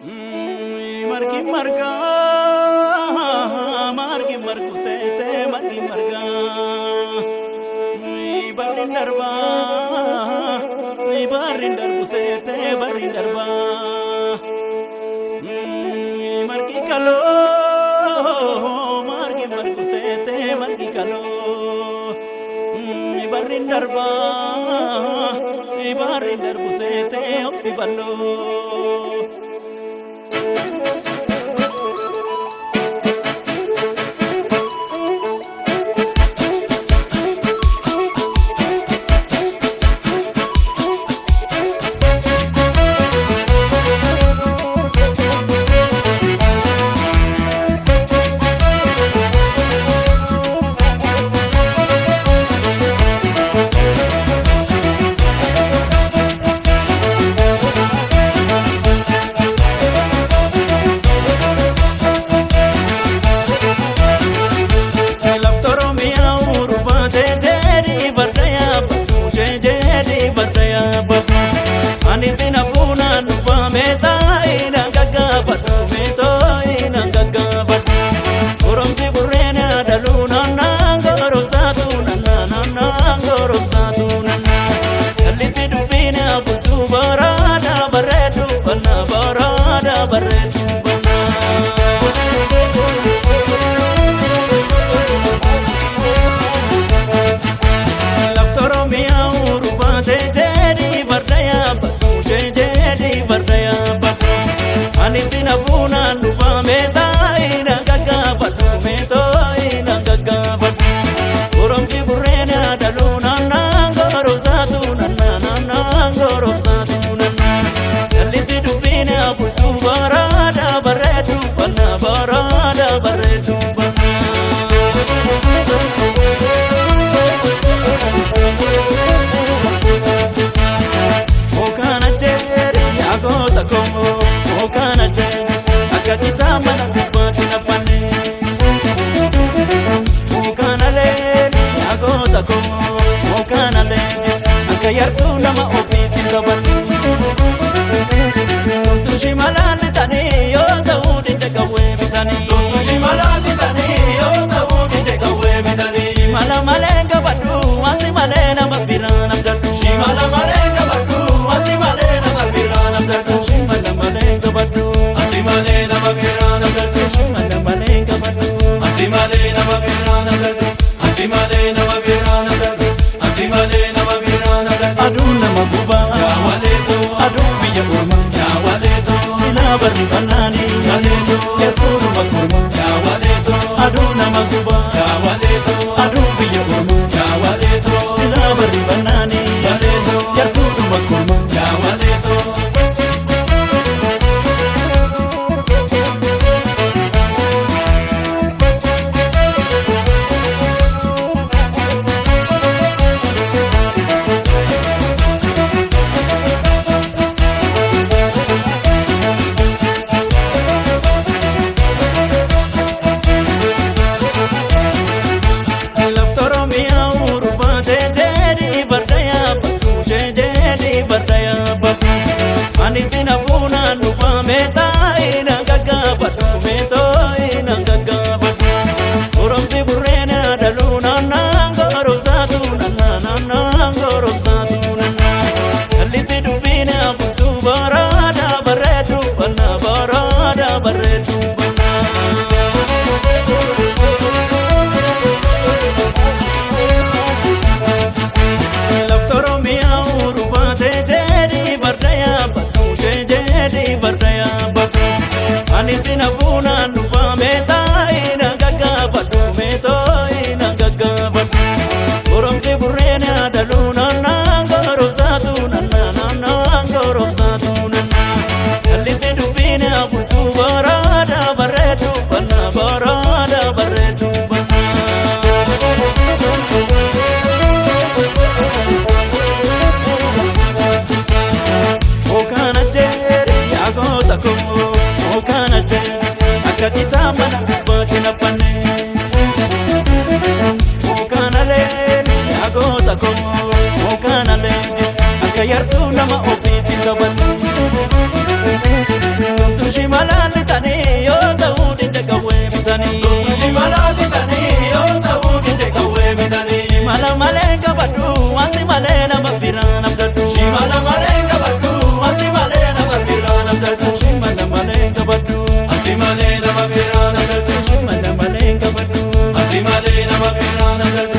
Margi marga, margi margu sete, margi marga. Barin darba, barin darbu sete, barin darba. Margi kalo, margi margu sete, margi kalo. Barin darba, barin darbu sete, opsi ballo. yartuu nama ofiitti qaban. Shimalaali tani yoo ta'uu dide qawwee bitanii. Shimalaali tani yoo ta'uu dide qawwee bitanii. Shimala malee qabadhu wanti malee nama biraan abdadhu. Shimala malee qabadhu wanti malee nama biraan abdadhu. Shimala malee qabadhu wanti malee nama biraan abdadhu. Shimala malee qabadhu wanti malee nama biraan abdadhu.